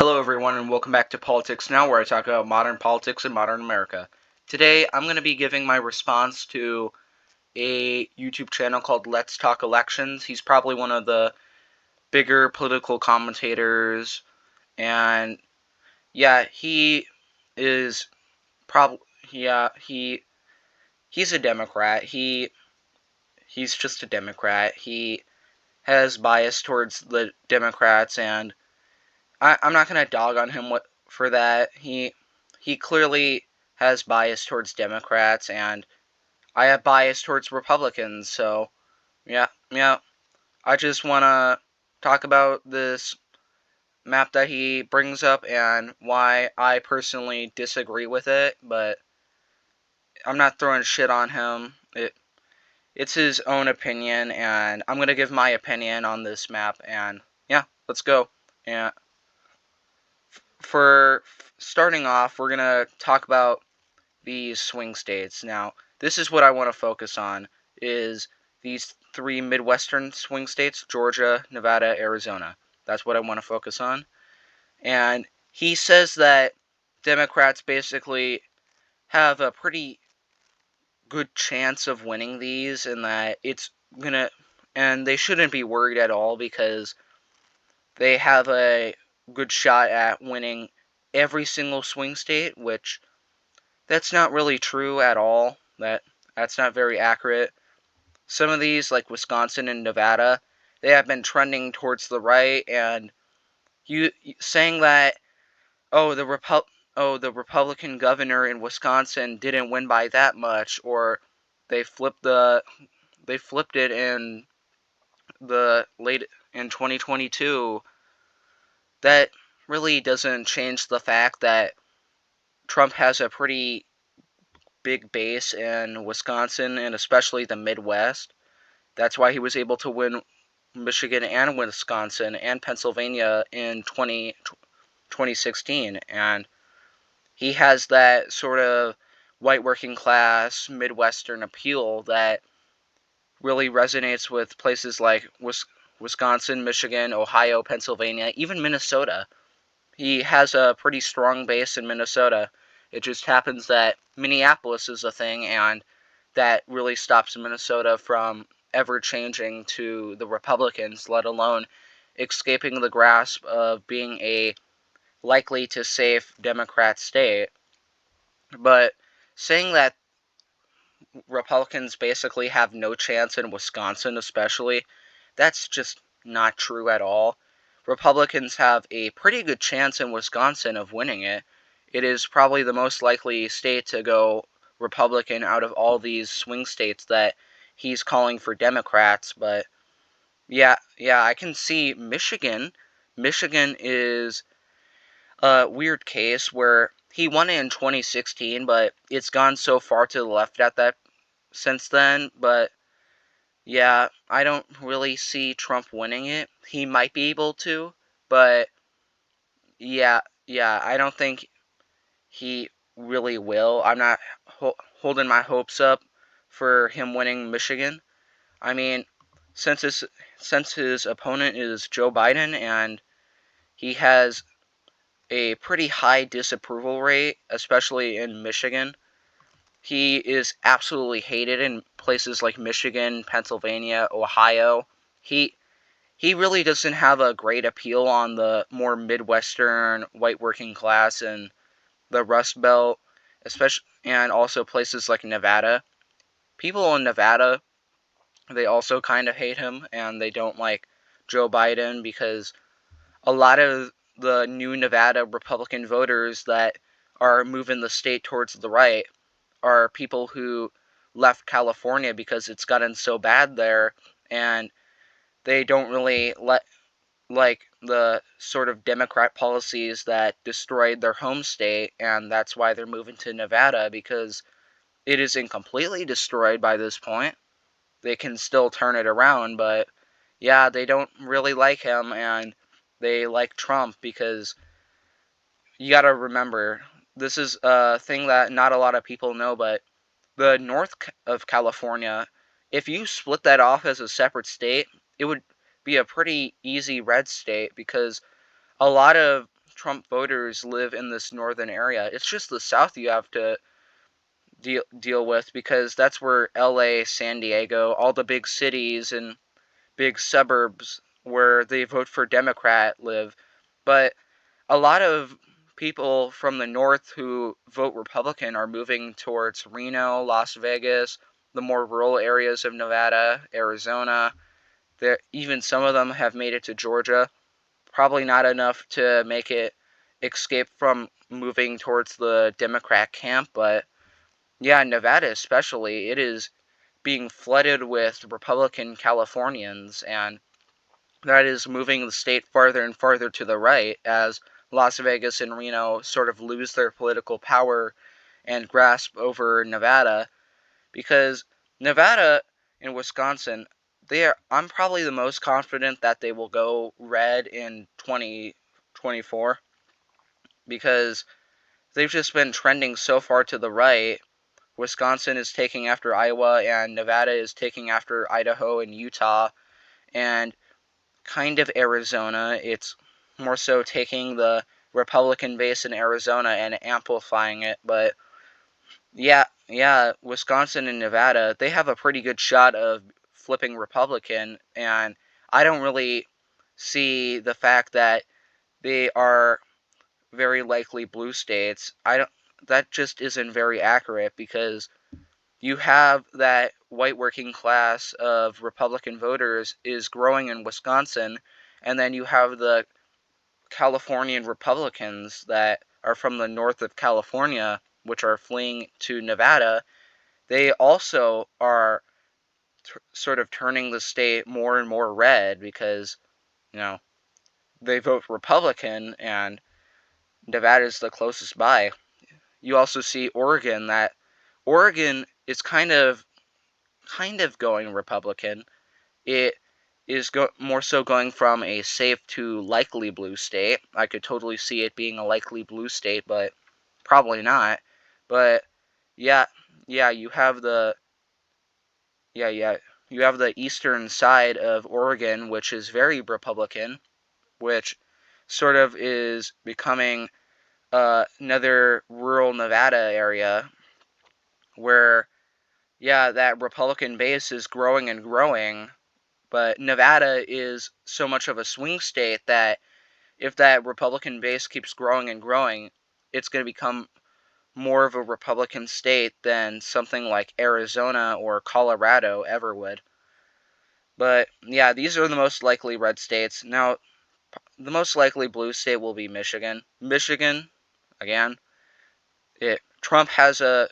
Hello, everyone, and welcome back to Politics Now, where I talk about modern politics in modern America. Today, I'm going to be giving my response to a YouTube channel called Let's Talk Elections. He's probably one of the bigger political commentators, and yeah, he is probably he's a Democrat. He's just a Democrat. He has bias towards the Democrats, and I'm not gonna dog on him for that. He clearly has bias towards Democrats, and I have bias towards Republicans. So yeah. I just wanna talk about this map that he brings up and why I personally disagree with it. But I'm not throwing shit on him. It's his own opinion, and I'm gonna give my opinion on this map. And yeah, let's go. And for starting off, we're going to talk about these swing states. Now, this is what I want to focus on, is these three Midwestern swing states, Georgia, Nevada, Arizona. That's what I want to focus on. And he says that Democrats basically have a pretty good chance of winning these, and that and they shouldn't be worried at all because they have a good shot at winning every single swing state, which that's not really true at all. That's not very accurate. Some of these, like Wisconsin and Nevada, they have been trending towards the right, and you saying that the Republican governor in Wisconsin didn't win by that much, or they flipped it in the late in 2022. That really doesn't change the fact that Trump has a pretty big base in Wisconsin and especially the Midwest. That's why he was able to win Michigan and Wisconsin and Pennsylvania in 2016. And he has that sort of white working class Midwestern appeal that really resonates with places like Wisconsin, Michigan, Ohio, Pennsylvania, even Minnesota. He has a pretty strong base in Minnesota. It just happens that Minneapolis is a thing, and that really stops Minnesota from ever changing to the Republicans, let alone escaping the grasp of being a likely to safe Democrat state. But saying that Republicans basically have no chance in Wisconsin, especially, that's just not true at all. Republicans have a pretty good chance in Wisconsin of winning it. It is probably the most likely state to go Republican out of all these swing states that he's calling for Democrats. But yeah, I can see Michigan. Michigan is a weird case where he won it in 2016, but it's gone so far to the left at that since then. But yeah, I don't really see Trump winning it. He might be able to, but yeah, I don't think he really will. I'm not holding my hopes up for him winning Michigan. I mean, since his opponent is Joe Biden and he has a pretty high disapproval rate, especially in Michigan. He is absolutely hated in places like Michigan, Pennsylvania, Ohio. He he really doesn't have a great appeal on the more Midwestern white working class and the Rust Belt, especially and also places like Nevada. People in Nevada, they also kind of hate him and they don't like Joe Biden because a lot of the new Nevada Republican voters that are moving the state towards the right are people who left California because it's gotten so bad there, and they don't really like the sort of Democrat policies that destroyed their home state, and that's why they're moving to Nevada because it isn't completely destroyed by this point. They can still turn it around, but yeah, they don't really like him, and they like Trump because you gotta remember, this is a thing that not a lot of people know, but the north of California, if you split that off as a separate state, it would be a pretty easy red state because a lot of Trump voters live in this northern area. It's just the South you have to deal with, because that's where LA, San Diego, all the big cities and big suburbs where they vote for Democrat live. But a lot of people from the north who vote Republican are moving towards Reno, Las Vegas, the more rural areas of Nevada, Arizona. Even some of them have made it to Georgia. Probably not enough to make it escape from moving towards the Democrat camp, but yeah, Nevada especially, it is being flooded with Republican Californians, and that is moving the state farther and farther to the right as Las Vegas and Reno sort of lose their political power and grasp over Nevada, because Nevada and Wisconsin, I'm probably the most confident that they will go red in 2024, because they've just been trending so far to the right. Wisconsin is taking after Iowa, and Nevada is taking after Idaho and Utah, and kind of Arizona. It's more so taking the Republican base in Arizona and amplifying it. But yeah, Wisconsin and Nevada, they have a pretty good shot of flipping Republican, and I don't really see the fact that they are very likely blue states. I don't That just isn't very accurate, because you have that white working class of Republican voters is growing in Wisconsin, and then you have the Californian Republicans that are from the north of California, which are fleeing to Nevada. They also are sort of turning the state more and more red, because, you know, they vote Republican, and Nevada's the closest by. You also see Oregon is kind of going Republican. It is more so going from a safe to likely blue state. I could totally see it being a likely blue state, but probably not. But yeah, yeah, yeah, you have the eastern side of Oregon, which is very Republican, which sort of is becoming another rural Nevada area where, yeah, that Republican base is growing and growing. But Nevada is so much of a swing state that if that Republican base keeps growing and growing, it's going to become more of a Republican state than something like Arizona or Colorado ever would. But yeah, these are the most likely red states. Now, the most likely blue state will be Michigan. Michigan, again, Trump has a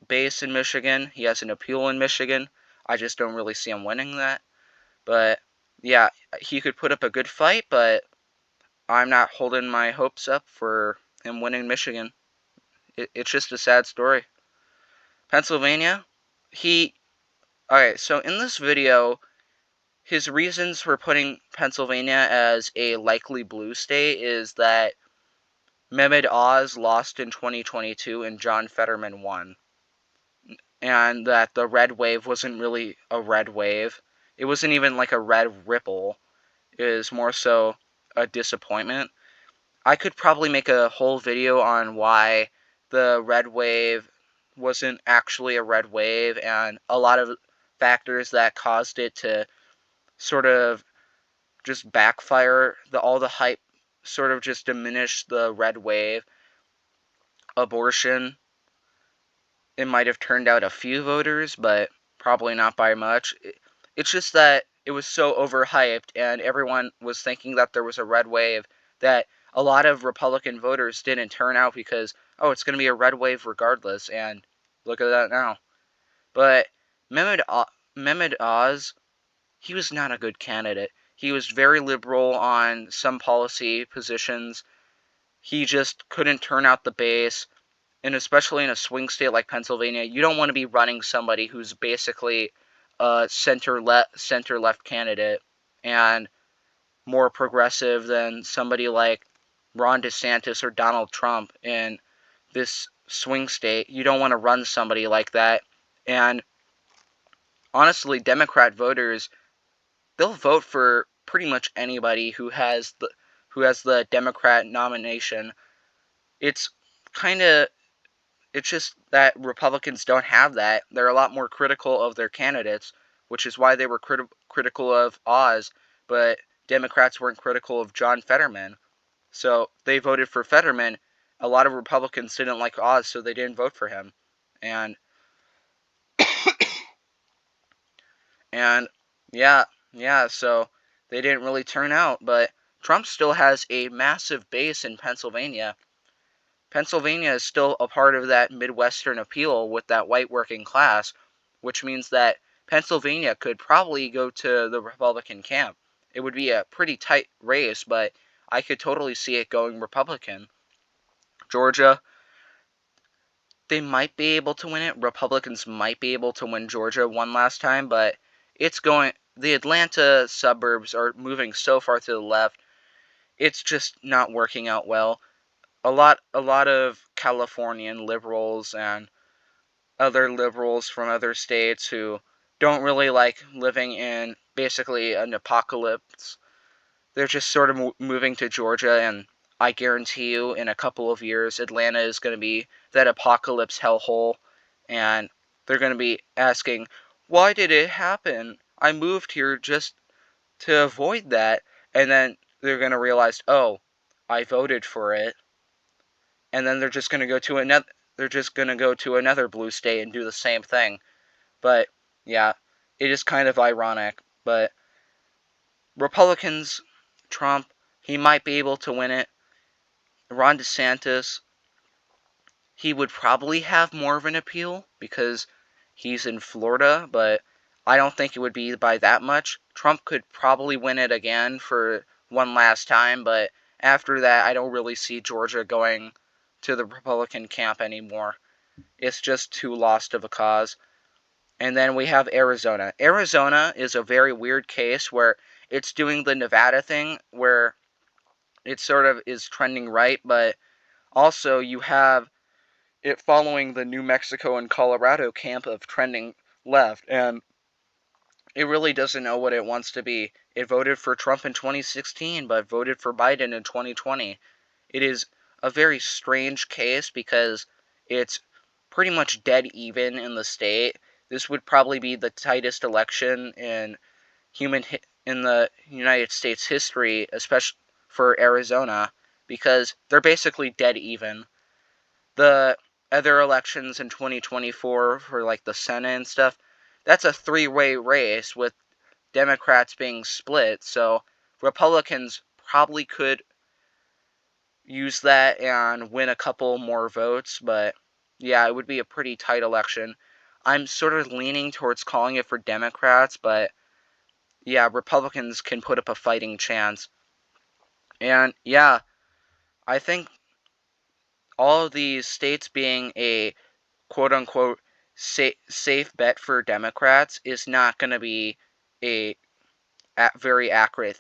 base in Michigan. He has an appeal in Michigan. I just don't really see him winning that. But yeah, he could put up a good fight, but I'm not holding my hopes up for him winning Michigan. It's just a sad story. Pennsylvania, he. Alright, so in this video, his reasons for putting Pennsylvania as a likely blue state is that Mehmet Oz lost in 2022 and John Fetterman won. And that the red wave wasn't really a red wave. It wasn't even like a red ripple. It was more so a disappointment. I could probably make a whole video on why the red wave wasn't actually a red wave, and a lot of factors that caused it to sort of just backfire. All the hype sort of just diminished the red wave. Abortion, it might have turned out a few voters, but probably not by much. It's just that it was so overhyped, and everyone was thinking that there was a red wave, that a lot of Republican voters didn't turn out because, oh, it's going to be a red wave regardless, and look at that now. But Mehmet Oz, he was not a good candidate. He was very liberal on some policy positions. He just couldn't turn out the base. And especially in a swing state like Pennsylvania, you don't want to be running somebody who's basically a center left candidate and more progressive than somebody like Ron DeSantis or Donald Trump in this swing state. You don't want to run somebody like that. And honestly, Democrat voters, they'll vote for pretty much anybody who has the Democrat nomination. It's kind of it's just that Republicans don't have that. They're a lot more critical of their candidates, which is why they were critical of Oz, but Democrats weren't critical of John Fetterman. So they voted for Fetterman. A lot of Republicans didn't like Oz, so they didn't vote for him. And and yeah, so they didn't really turn out, but Trump still has a massive base in Pennsylvania. Pennsylvania is still a part of that Midwestern appeal with that white working class, which means that Pennsylvania could probably go to the Republican camp. It would be a pretty tight race, but I could totally see it going Republican. Georgia, they might be able to win it. Republicans might be able to win Georgia one last time, but it's going. The Atlanta suburbs are moving so far to the left. It's just not working out well. A lot of Californian liberals and other liberals from other states who don't really like living in basically an apocalypse. They're just sort of moving to Georgia, and I guarantee you in a couple of years Atlanta is going to be that apocalypse hellhole, and they're going to be asking, why did it happen? I moved here just to avoid that. And then they're going to realize, oh, I voted for it. And then they're just going to go to another blue state and do the same thing. But yeah, it is kind of ironic. But Republicans, Trump, he might be able to win it. Ron DeSantis, he would probably have more of an appeal because he's in Florida, but I don't think it would be by that much. Trump could probably win it again for one last time, but after that, I don't really see Georgia going to the Republican camp anymore. It's just too lost of a cause. And then we have Arizona. Arizona is a very weird case where it's doing the Nevada thing where it sort of is trending right, but also you have it following the New Mexico and Colorado camp of trending left, and it really doesn't know what it wants to be. It voted for Trump in 2016, but voted for Biden in 2020. It is a very strange case because it's pretty much dead even in the state. This would probably be the tightest election in the United States history, especially for Arizona, because they're basically dead even. The other elections in 2024 for like the Senate and stuff, that's a three-way race with Democrats being split. So Republicans probably could use that and win a couple more votes, but yeah, it would be a pretty tight election. I'm sort of leaning towards calling it for Democrats, but yeah, Republicans can put up a fighting chance. And yeah, I think all of these states being a quote unquote safe bet for Democrats is not going to be a very accurate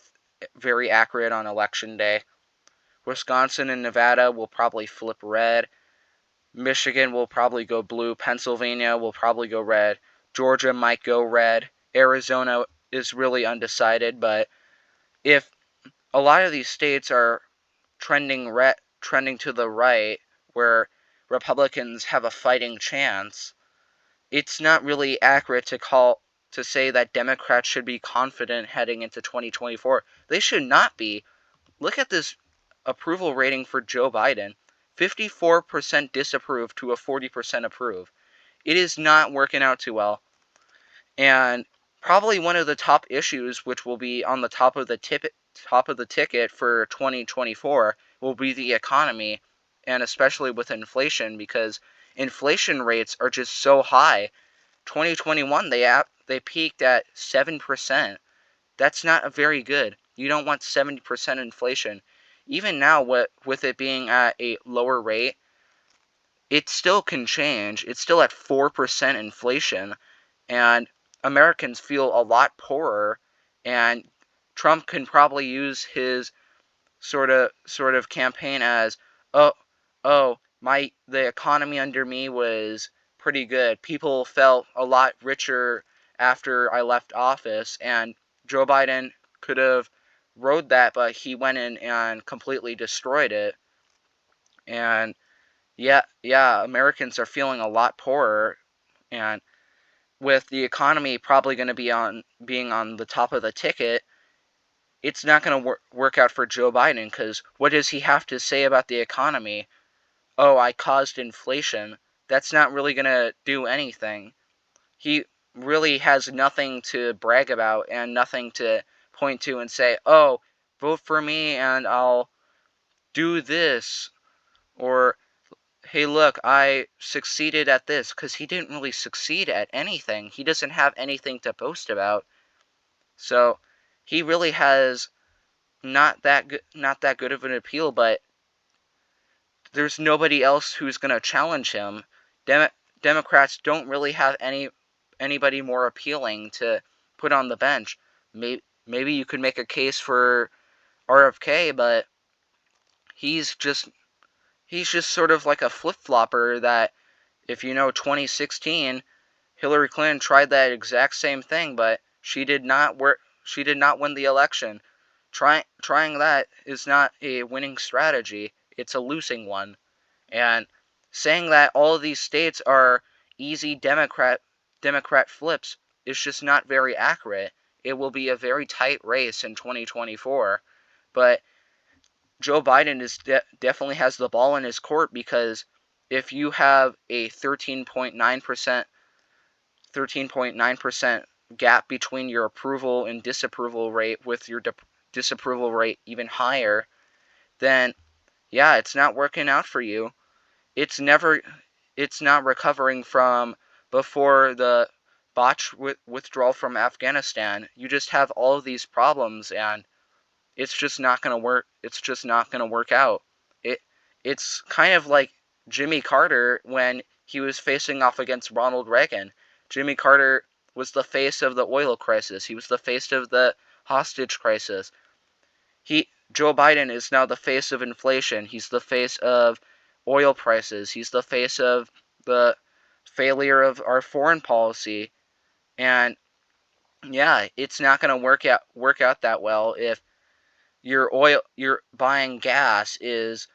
on election day. Wisconsin and Nevada will probably flip red. Michigan will probably go blue. Pennsylvania will probably go red. Georgia might go red. Arizona is really undecided, but if a lot of these states are trending to the right, where Republicans have a fighting chance, it's not really accurate to say that Democrats should be confident heading into 2024. They should not be. Look at this approval rating for Joe Biden. 54% disapprove to a 40% approve. It is not working out too well. And probably one of the top issues, which will be on the top of the ticket for 2024, will be the economy, and especially with inflation, because inflation rates are just so high. 2021 they peaked at 7%. That's not very good. You don't want 70% inflation. Even now, with it being at a lower rate, it still can change. It's still at 4% inflation, and Americans feel a lot poorer, and Trump can probably use his sort of campaign as, oh, the economy under me was pretty good. People felt a lot richer after I left office, and Joe Biden could have rode that, but he went in and completely destroyed it. And yeah, Americans are feeling a lot poorer, and with the economy probably going to being on the top of the ticket, it's not going to work out for Joe Biden, because what does he have to say about the economy? Oh, I caused inflation. That's not really going to do anything. He really has nothing to brag about and nothing to point to and say, oh, vote for me and I'll do this. Or, hey, look, I succeeded at this, because he didn't really succeed at anything. He doesn't have anything to boast about. So he really has not that good of an appeal, but there's nobody else who's going to challenge him. Democrats don't really have anybody more appealing to put on the bench. Maybe you could make a case for RFK, but he's just sort of like a flip-flopper that, if you know 2016, Hillary Clinton tried that exact same thing, but she did not win the election. Trying that is not a winning strategy, it's a losing one. And saying that all of these states are easy Democrat flips is just not very accurate. It will be a very tight race in 2024, but Joe Biden definitely has the ball in his court, because if you have a 13.9% gap between your approval and disapproval rate, with your disapproval rate even higher, then yeah, it's not working out for you. It's not recovering from before the botched withdrawal from Afghanistan. You just have all of these problems, and it's just not going to work. It's just not going to work out. It's kind of like Jimmy Carter when he was facing off against Ronald Reagan. Jimmy Carter was the face of the oil crisis. He was the face of the hostage crisis. Joe Biden is now the face of inflation. He's the face of oil prices. He's the face of the failure of our foreign policy. And yeah, it's not going to work out that well if you're buying gas is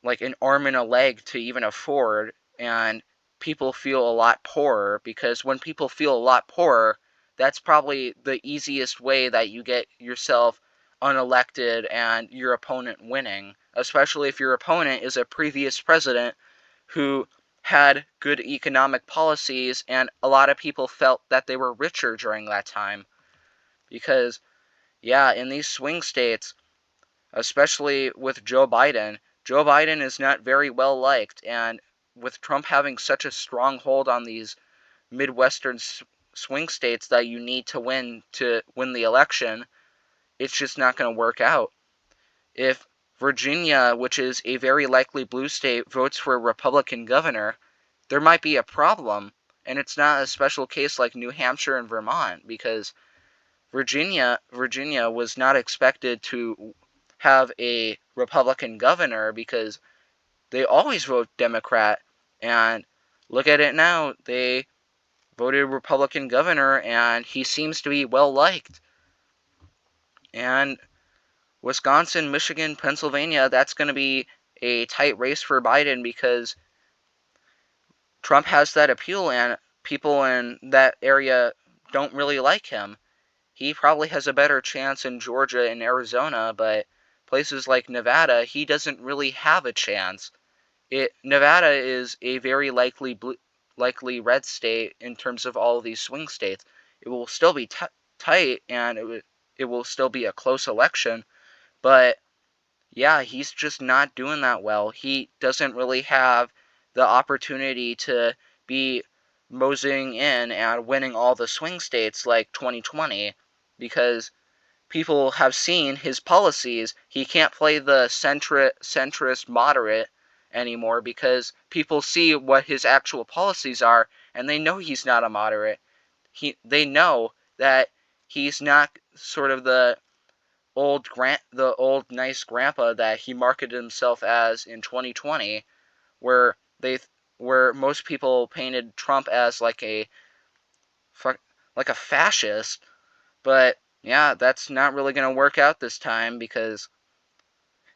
like an arm and a leg to even afford, and people feel a lot poorer, because when people feel a lot poorer, that's probably the easiest way that you get yourself unelected and your opponent winning, especially if your opponent is a previous president who had good economic policies and a lot of people felt that they were richer during that time. Because yeah, in these swing states, especially with Joe Biden is not very well liked, and with Trump having such a strong hold on these Midwestern swing states that you need to win the election, it's just not going to work out. If Virginia, which is a very likely blue state, votes for a Republican governor, there might be a problem, and it's not a special case like New Hampshire and Vermont, because Virginia was not expected to have a Republican governor, because they always vote Democrat, and look at it now, they voted Republican governor, and he seems to be well liked. And Wisconsin, Michigan, Pennsylvania, that's going to be a tight race for Biden, because Trump has that appeal, and people in that area don't really like him. He probably has a better chance in Georgia and Arizona, but places like Nevada, he doesn't really have a chance. Nevada is a very likely red state in terms of all of these swing states. It will still be tight, and it will still be a close election, but yeah, he's just not doing that well. He doesn't really have the opportunity to be moseying in and winning all the swing states like 2020, because people have seen his policies. He can't play the centrist moderate anymore, because people see what his actual policies are, and they know he's not a moderate. They know that he's not sort of the old nice grandpa that he marketed himself as in 2020, where where most people painted Trump as like a fascist, but yeah, that's not really going to work out this time because,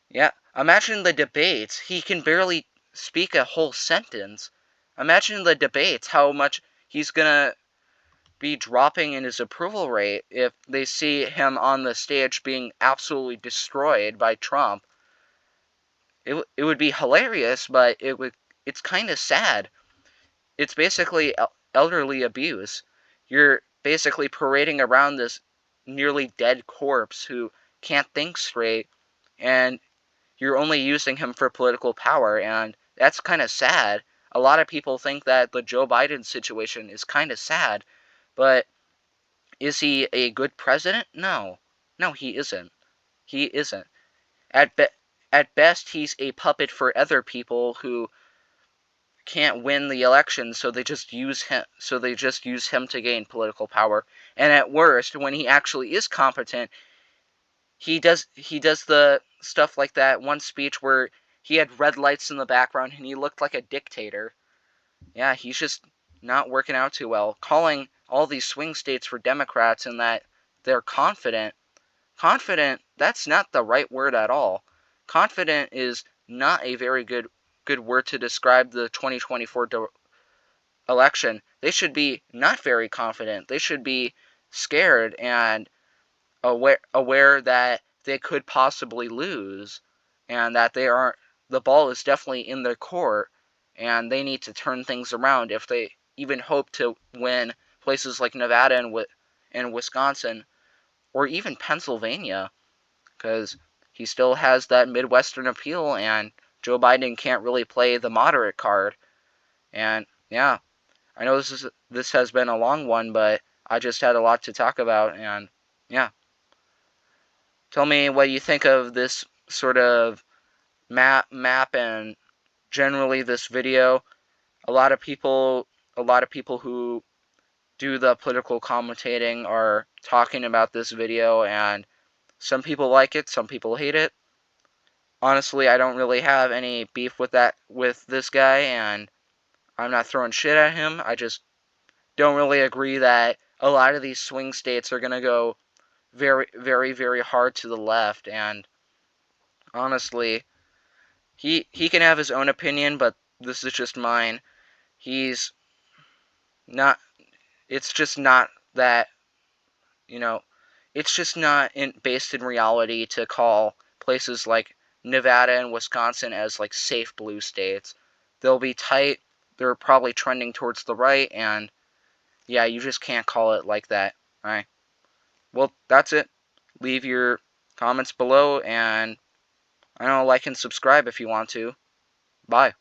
yeah, imagine the debates. He can barely speak a whole sentence. Imagine the debates, how much he's going to be dropping in his approval rate if they see him on the stage being absolutely destroyed by Trump. It would be hilarious, but it's kind of sad. It's basically elderly abuse. You're basically parading around this nearly dead corpse who can't think straight, and you're only using him for political power, and that's kind of sad. A lot of people think that the Joe Biden situation is kind of sad, but is he a good president? No. No, he isn't. He isn't. At be- at best, he's a puppet for other people who can't win the election, so they just use him. So they just use him to gain political power. And at worst, when he actually is competent, he does the stuff like that one speech where he had red lights in the background and he looked like a dictator. Yeah, he's just not working out too well. Calling all these swing states for Democrats and that they're confident. Confident, that's not the right word at all. Confident is not a very good word to describe the 2024 election. They should be not very confident. They should be scared and aware that they could possibly lose and that the ball is definitely in their court and they need to turn things around if they even hope to win places like Nevada and Wisconsin or even Pennsylvania, because he still has that Midwestern appeal and Joe Biden can't really play the moderate card. And yeah, I know this has been a long one, but I just had a lot to talk about. And yeah, tell me what you think of this sort of map and generally this video. A lot of people a lot of people who do the political commentating are talking about this video, and some people like it, some people hate it. Honestly, I don't really have any beef with this guy, and I'm not throwing shit at him. I just don't really agree that a lot of these swing states are going to go very, very, very hard to the left. And honestly, he can have his own opinion, but this is just mine. He's not. It's just not that, you know. It's just not based in reality to call places like Nevada and Wisconsin as like safe blue states. They'll be tight. They're probably trending towards the right, and yeah, you just can't call it like that. All right. Well, that's it. Leave your comments below, and I don't know, like and subscribe if you want to. Bye.